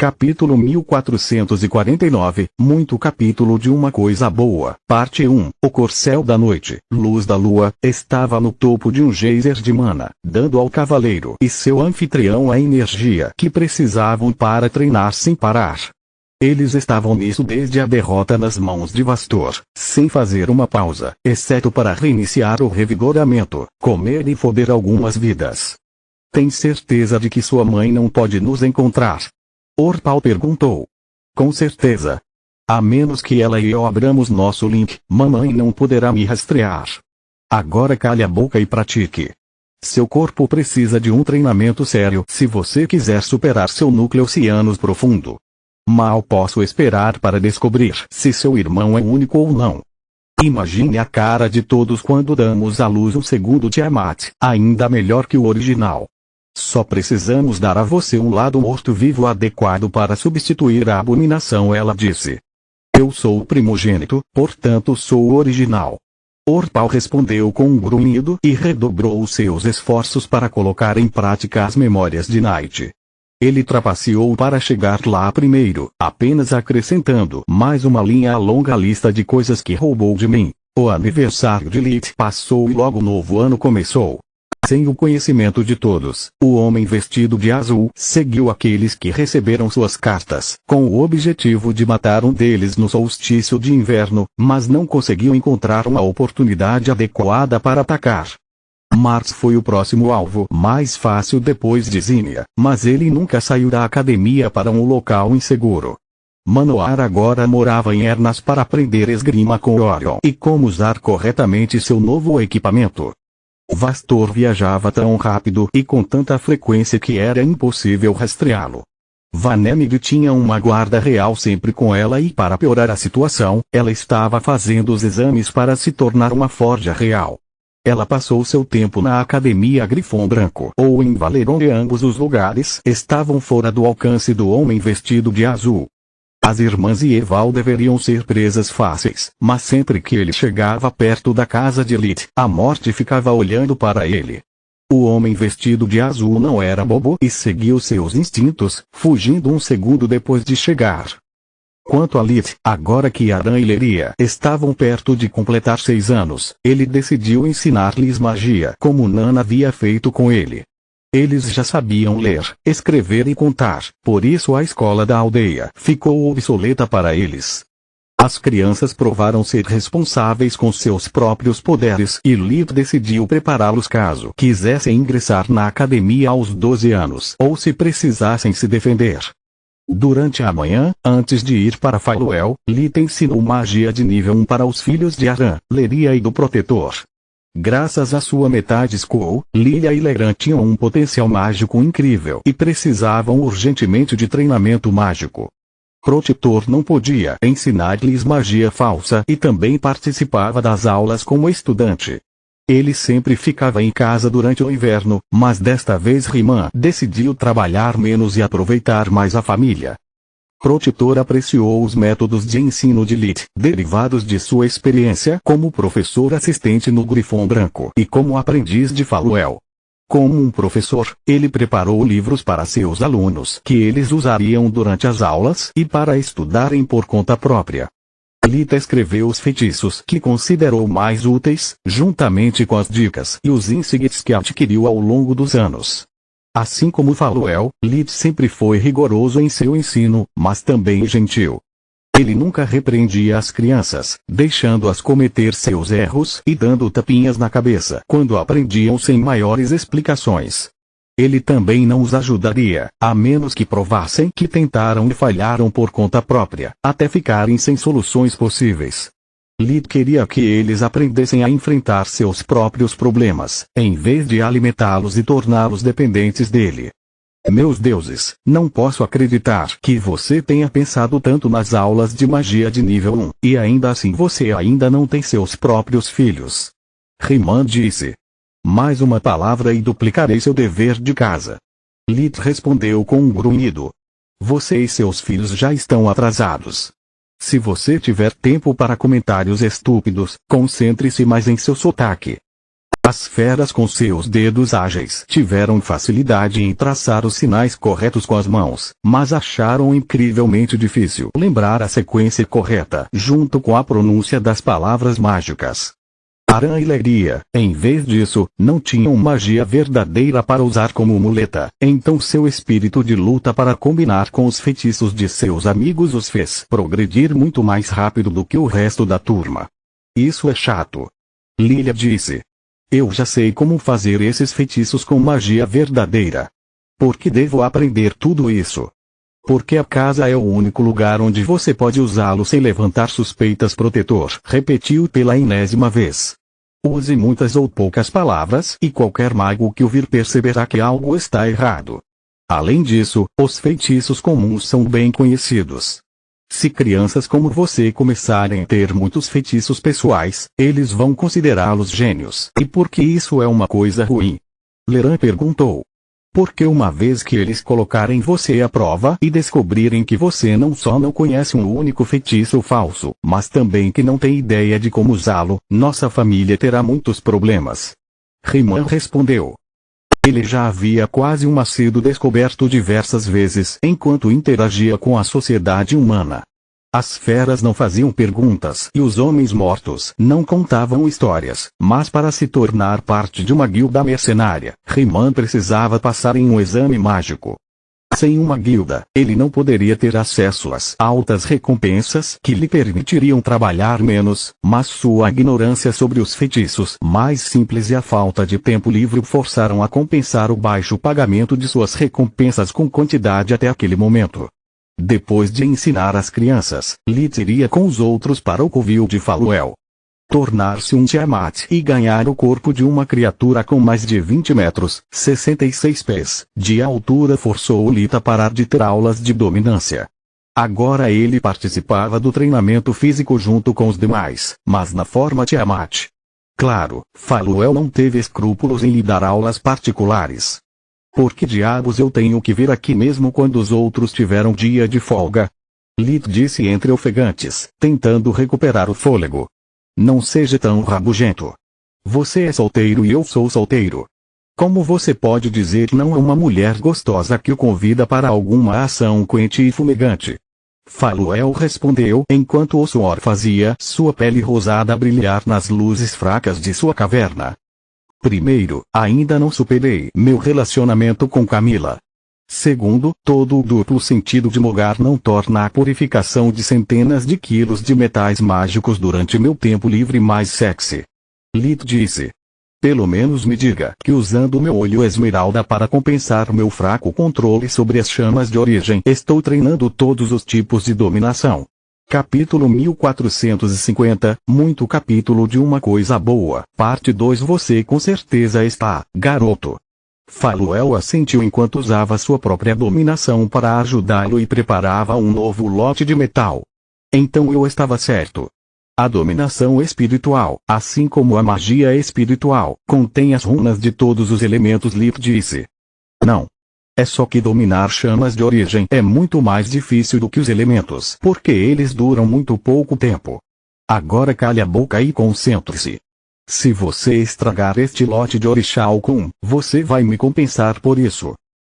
Capítulo 1449, muito capítulo de uma coisa boa. Parte 1. O corcel da noite, luz da lua, estava no topo de um geyser de mana, dando ao cavaleiro e seu anfitrião a energia que precisavam para treinar sem parar. Eles estavam nisso desde a derrota nas mãos de Vastor, sem fazer uma pausa, exceto para reiniciar o revigoramento, comer e foder algumas vidas. Tem certeza de que sua mãe não pode nos encontrar? Orpal perguntou. Com certeza. A menos que ela e eu abramos nosso link, mamãe não poderá me rastrear. Agora cale a boca e pratique. Seu corpo precisa de um treinamento sério se você quiser superar seu núcleo cianos profundo. Mal posso esperar para descobrir se seu irmão é único ou não. Imagine a cara de todos quando damos à luz um segundo Tiamat, ainda melhor que o original. Só precisamos dar a você um lado morto-vivo adequado para substituir a abominação, ela disse. Eu sou o primogênito, portanto sou o original. Orpal respondeu com um grunhido e redobrou os seus esforços para colocar em prática as memórias de Night. Ele trapaceou para chegar lá primeiro, apenas acrescentando mais uma linha à longa lista de coisas que roubou de mim. O aniversário de Lilith passou e logo o novo ano começou. Sem o conhecimento de todos, o homem vestido de azul seguiu aqueles que receberam suas cartas, com o objetivo de matar um deles no solstício de inverno, mas não conseguiu encontrar uma oportunidade adequada para atacar. Mars foi o próximo alvo mais fácil depois de Zinnia, mas ele nunca saiu da academia para um local inseguro. Manoar agora morava em Ernas para aprender esgrima com Orion e como usar corretamente seu novo equipamento. Vastor viajava tão rápido e com tanta frequência que era impossível rastreá-lo. Vanemig tinha uma guarda real sempre com ela e para piorar a situação, ela estava fazendo os exames para se tornar uma forja real. Ela passou seu tempo na Academia Grifon Branco ou em Valeron e ambos os lugares estavam fora do alcance do homem vestido de azul. As irmãs e Eval deveriam ser presas fáceis, mas sempre que ele chegava perto da casa de Lilith, a morte ficava olhando para ele. O homem vestido de azul não era bobo e seguiu seus instintos, fugindo um segundo depois de chegar. Quanto a Lilith, agora que Aran e Leria estavam perto de completar 6 anos, ele decidiu ensinar-lhes magia como Nana havia feito com ele. Eles já sabiam ler, escrever e contar, por isso a escola da aldeia ficou obsoleta para eles. As crianças provaram ser responsáveis com seus próprios poderes e Lilith decidiu prepará-los caso quisessem ingressar na academia aos 12 anos ou se precisassem se defender. Durante a manhã, antes de ir para Faluel, Lilith ensinou magia de nível 1 para os filhos de Aran, Leria e do Protetor. Graças à sua metade Skull, Lilia e Leran tinham um potencial mágico incrível e precisavam urgentemente de treinamento mágico. Protetor não podia ensinar-lhes magia falsa e também participava das aulas como estudante. Ele sempre ficava em casa durante o inverno, mas desta vez Riman decidiu trabalhar menos e aproveitar mais a família. Protetor apreciou os métodos de ensino de Lilith, derivados de sua experiência como professor assistente no Grifon Branco e como aprendiz de Faluel. Como um professor, ele preparou livros para seus alunos que eles usariam durante as aulas e para estudarem por conta própria. Lilith escreveu os feitiços que considerou mais úteis, juntamente com as dicas e os insights que adquiriu ao longo dos anos. Assim como Faluel, Lilith sempre foi rigoroso em seu ensino, mas também gentil. Ele nunca repreendia as crianças, deixando-as cometer seus erros e dando tapinhas na cabeça quando aprendiam sem maiores explicações. Ele também não os ajudaria, a menos que provassem que tentaram e falharam por conta própria, até ficarem sem soluções possíveis. Lilith queria que eles aprendessem a enfrentar seus próprios problemas, em vez de alimentá-los e torná-los dependentes dele. Meus deuses, não posso acreditar que você tenha pensado tanto nas aulas de magia de nível 1, e ainda assim você ainda não tem seus próprios filhos. Riman disse. Mais uma palavra e duplicarei seu dever de casa. Lilith respondeu com um grunhido. Você e seus filhos já estão atrasados. Se você tiver tempo para comentários estúpidos, concentre-se mais em seu sotaque. As feras com seus dedos ágeis tiveram facilidade em traçar os sinais corretos com as mãos, mas acharam incrivelmente difícil lembrar a sequência correta junto com a pronúncia das palavras mágicas. Aran e Leria, em vez disso, não tinham magia verdadeira para usar como muleta, então seu espírito de luta para combinar com os feitiços de seus amigos os fez progredir muito mais rápido do que o resto da turma. Isso é chato. Lilia disse. Eu já sei como fazer esses feitiços com magia verdadeira. Por que devo aprender tudo isso? Porque a casa é o único lugar onde você pode usá-lo sem levantar suspeitas. Protetor repetiu pela 1ª vez. Use muitas ou poucas palavras e qualquer mago que ouvir perceberá que algo está errado. Além disso, os feitiços comuns são bem conhecidos. Se crianças como você começarem a ter muitos feitiços pessoais, eles vão considerá-los gênios. E por que isso é uma coisa ruim? Leran perguntou. Porque uma vez que eles colocarem você à prova e descobrirem que você não só não conhece um único feitiço falso, mas também que não tem ideia de como usá-lo, nossa família terá muitos problemas. Rayman respondeu. Ele já havia quase sido descoberto diversas vezes enquanto interagia com a sociedade humana. As feras não faziam perguntas e os homens mortos não contavam histórias, mas para se tornar parte de uma guilda mercenária, Rayman precisava passar em um exame mágico. Sem uma guilda, ele não poderia ter acesso às altas recompensas que lhe permitiriam trabalhar menos, mas sua ignorância sobre os feitiços mais simples e a falta de tempo livre o forçaram a compensar o baixo pagamento de suas recompensas com quantidade até aquele momento. Depois de ensinar as crianças, Lith iria com os outros para o covil de Faluel. Tornar-se um Tiamat e ganhar o corpo de uma criatura com mais de 20 metros, 66 pés, de altura forçou Lith a parar de ter aulas de dominância. Agora ele participava do treinamento físico junto com os demais, mas na forma Tiamat. Claro, Faluel não teve escrúpulos em lhe dar aulas particulares. Por que diabos eu tenho que vir aqui mesmo quando os outros tiveram dia de folga? Lith disse entre ofegantes, tentando recuperar o fôlego. Não seja tão rabugento. Você é solteiro e eu sou solteiro. Como você pode dizer não a uma mulher gostosa que o convida para alguma ação quente e fumegante? Faluel respondeu enquanto o suor fazia sua pele rosada brilhar nas luzes fracas de sua caverna. Primeiro, ainda não superei meu relacionamento com Camila. Segundo, todo o duplo sentido de Mogar não torna a purificação de centenas de quilos de metais mágicos durante meu tempo livre mais sexy. Lith disse. Pelo menos me diga que usando meu olho esmeralda para compensar meu fraco controle sobre as chamas de origem estou treinando todos os tipos de dominação. Capítulo 1450, muito capítulo de uma coisa boa, parte 2. Você com certeza está, garoto. Faluel assentiu enquanto usava sua própria dominação para ajudá-lo e preparava um novo lote de metal. Então eu estava certo. A dominação espiritual, assim como a magia espiritual, contém as runas de todos os elementos. Lith disse. Não. É só que dominar chamas de origem é muito mais difícil do que os elementos, porque eles duram muito pouco tempo. Agora cale a boca e concentre-se. Se você estragar este lote de Orixá-Okun, você vai me compensar por isso.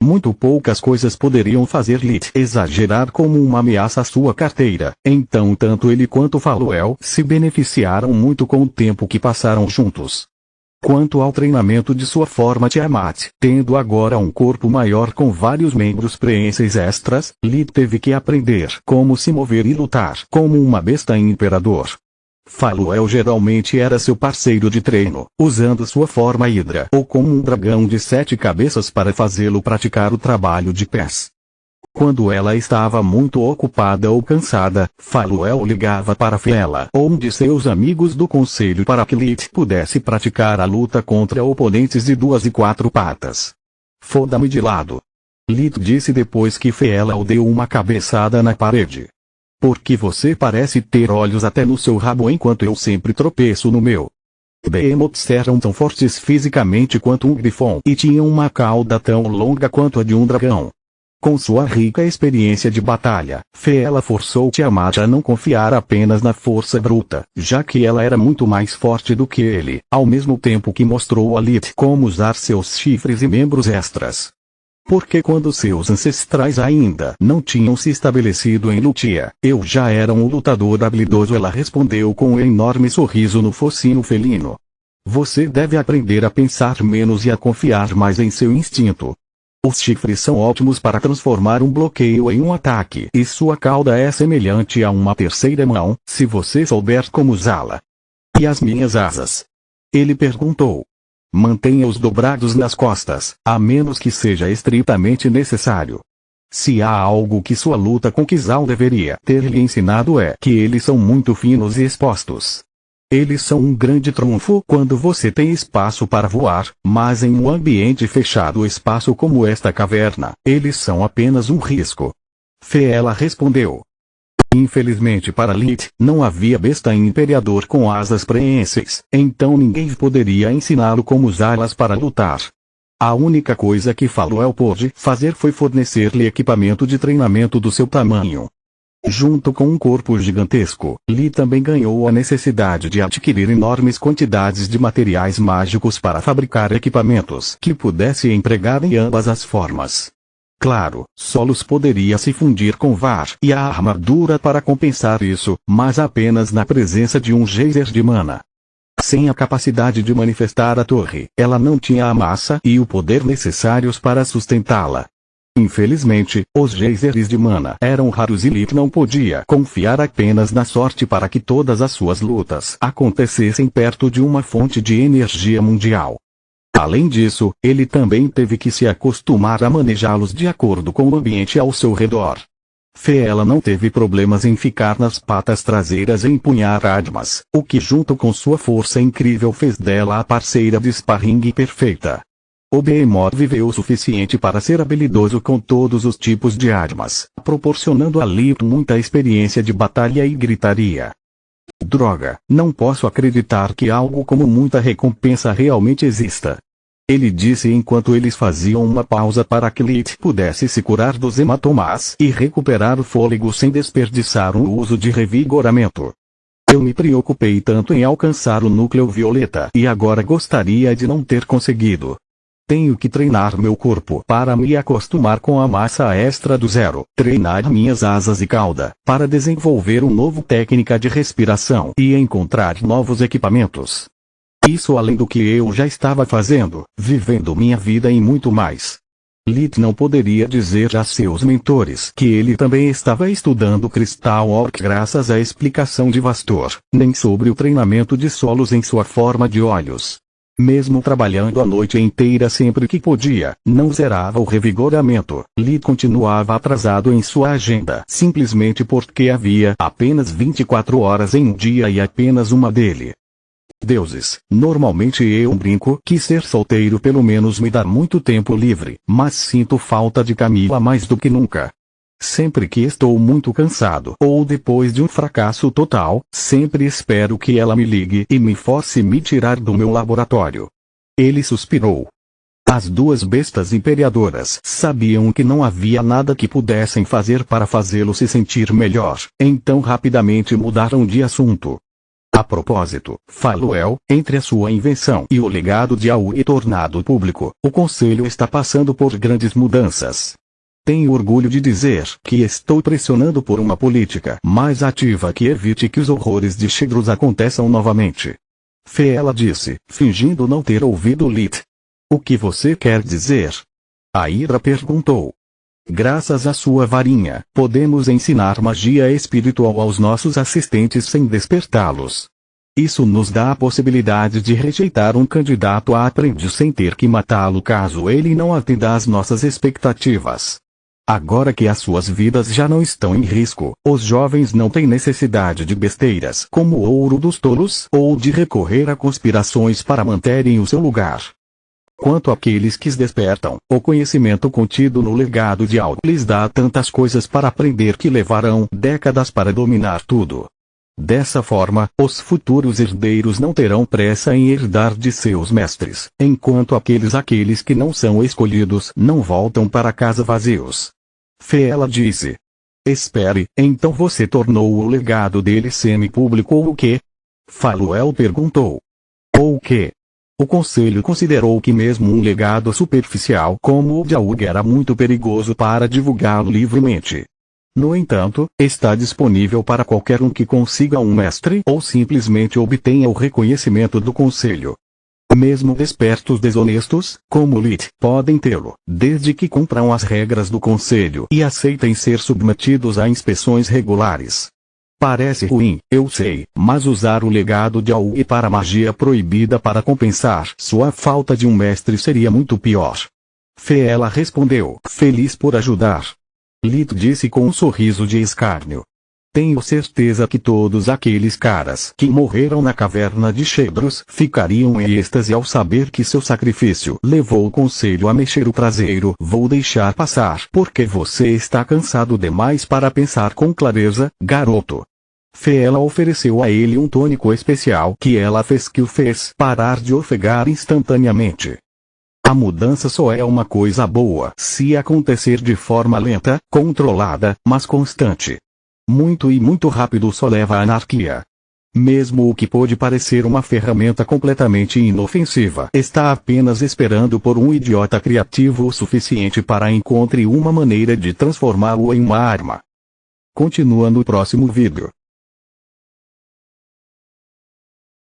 Muito poucas coisas poderiam fazer Lith exagerar como uma ameaça à sua carteira, então tanto ele quanto Faluel se beneficiaram muito com o tempo que passaram juntos. Quanto ao treinamento de sua forma Tiamat, tendo agora um corpo maior com vários membros preenses extras, Lith teve que aprender como se mover e lutar como uma besta imperador. Faluel geralmente era seu parceiro de treino, usando sua forma Hidra ou como um dragão de 7 cabeças para fazê-lo praticar o trabalho de pés. Quando ela estava muito ocupada ou cansada, Faluel ligava para Fiela ou um de seus amigos do conselho para que Lith pudesse praticar a luta contra oponentes de 2 e 4 patas. Foda-me de lado. Lith disse depois que Fiela o deu uma cabeçada na parede. Porque você parece ter olhos até no seu rabo enquanto eu sempre tropeço no meu. Behemoths eram tão fortes fisicamente quanto um grifon e tinham uma cauda tão longa quanto a de um dragão. Com sua rica experiência de batalha, Fëa forçou Tiamat a não confiar apenas na força bruta, já que ela era muito mais forte do que ele, ao mesmo tempo que mostrou a Lilith como usar seus chifres e membros extras. Porque quando seus ancestrais ainda não tinham se estabelecido em Lutia, eu já era um lutador habilidoso. Ela respondeu com um enorme sorriso no focinho felino. Você deve aprender a pensar menos e a confiar mais em seu instinto. Os chifres são ótimos para transformar um bloqueio em um ataque, e sua cauda é semelhante a uma terceira mão, se você souber como usá-la. E as minhas asas? Ele perguntou. Mantenha-os dobrados nas costas, a menos que seja estritamente necessário. Se há algo que sua luta com Kizal deveria ter lhe ensinado é que eles são muito finos e expostos. Eles são um grande trunfo quando você tem espaço para voar, mas em um ambiente fechado espaço como esta caverna, eles são apenas um risco. Fëa respondeu. Infelizmente para Lilith, não havia besta imperador com asas preenses, então ninguém poderia ensiná-lo como usá-las para lutar. A única coisa que Faluel pôde fazer foi fornecer-lhe equipamento de treinamento do seu tamanho. Junto com um corpo gigantesco, Li também ganhou a necessidade de adquirir enormes quantidades de materiais mágicos para fabricar equipamentos que pudesse empregar em ambas as formas. Claro, Solos poderia se fundir com Var e a armadura para compensar isso, mas apenas na presença de um geyser de mana. Sem a capacidade de manifestar a torre, ela não tinha a massa e o poder necessários para sustentá-la. Infelizmente, os geysers de mana eram raros e Lilith não podia confiar apenas na sorte para que todas as suas lutas acontecessem perto de uma fonte de energia mundial. Além disso, ele também teve que se acostumar a manejá-los de acordo com o ambiente ao seu redor. Fëa não teve problemas em ficar nas patas traseiras e empunhar armas, o que junto com sua força incrível fez dela a parceira de sparring perfeita. O Behemoth viveu o suficiente para ser habilidoso com todos os tipos de armas, proporcionando a Lilith muita experiência de batalha e gritaria. Droga, não posso acreditar que algo como muita recompensa realmente exista. Ele disse enquanto eles faziam uma pausa para que Lilith pudesse se curar dos hematomas e recuperar o fôlego sem desperdiçar o uso de revigoramento. Eu me preocupei tanto em alcançar o núcleo violeta e agora gostaria de não ter conseguido. Tenho que treinar meu corpo para me acostumar com a massa extra do zero, treinar minhas asas e cauda, para desenvolver uma nova técnica de respiração e encontrar novos equipamentos. Isso além do que eu já estava fazendo, vivendo minha vida e muito mais. Lilith não poderia dizer a seus mentores que ele também estava estudando Crystal Orc graças à explicação de Vastor, nem sobre o treinamento de Solos em sua forma de olhos. Mesmo trabalhando a noite inteira sempre que podia, não zerava o revigoramento. Lilith continuava atrasado em sua agenda simplesmente porque havia apenas 24 horas em um dia e apenas uma dele. Deuses, normalmente eu brinco que ser solteiro pelo menos me dá muito tempo livre, mas sinto falta de Camila mais do que nunca. Sempre que estou muito cansado ou depois de um fracasso total, sempre espero que ela me ligue e me force me tirar do meu laboratório. Ele suspirou. As duas bestas imperadoras sabiam que não havia nada que pudessem fazer para fazê-lo se sentir melhor, então rapidamente mudaram de assunto. A propósito, Faluel, entre a sua invenção e o legado de Auri tornado público, o Conselho está passando por grandes mudanças. Tenho orgulho de dizer que estou pressionando por uma política mais ativa que evite que os horrores de Shedros aconteçam novamente. Fëa disse, fingindo não ter ouvido Lilith. O que você quer dizer? A Hydra perguntou. Graças à sua varinha, podemos ensinar magia espiritual aos nossos assistentes sem despertá-los. Isso nos dá a possibilidade de rejeitar um candidato a aprendiz sem ter que matá-lo caso ele não atenda às nossas expectativas. Agora que as suas vidas já não estão em risco, os jovens não têm necessidade de besteiras como o ouro dos tolos ou de recorrer a conspirações para manterem o seu lugar. Quanto àqueles que despertam, o conhecimento contido no legado de Auri lhes dá tantas coisas para aprender que levarão décadas para dominar tudo. Dessa forma, os futuros herdeiros não terão pressa em herdar de seus mestres, enquanto aqueles que não são escolhidos não voltam para casa vazios. Ela disse. Espere, então você tornou o legado dele semi-público ou o quê? Faluel perguntou. Ou o quê? O conselho considerou que mesmo um legado superficial como o de Aug era muito perigoso para divulgá-lo livremente. No entanto, está disponível para qualquer um que consiga um mestre ou simplesmente obtenha o reconhecimento do conselho. Mesmo despertos desonestos, como Lit, podem tê-lo, desde que cumpram as regras do conselho e aceitem ser submetidos a inspeções regulares. Parece ruim, eu sei, mas usar o legado de Aug para magia proibida para compensar sua falta de um mestre seria muito pior. Ela respondeu, feliz por ajudar. Lit disse com um sorriso de escárnio. Tenho certeza que todos aqueles caras que morreram na caverna de Shedros ficariam em êxtase ao saber que seu sacrifício levou o conselho a mexer o traseiro. Vou deixar passar porque você está cansado demais para pensar com clareza, garoto. Ela ofereceu a ele um tônico especial que ela fez que o fez parar de ofegar instantaneamente. A mudança só é uma coisa boa se acontecer de forma lenta, controlada, mas constante. Muito e muito rápido só leva à anarquia. Mesmo o que pode parecer uma ferramenta completamente inofensiva está apenas esperando por um idiota criativo o suficiente para encontrar uma maneira de transformá-lo em uma arma. Continua no próximo vídeo.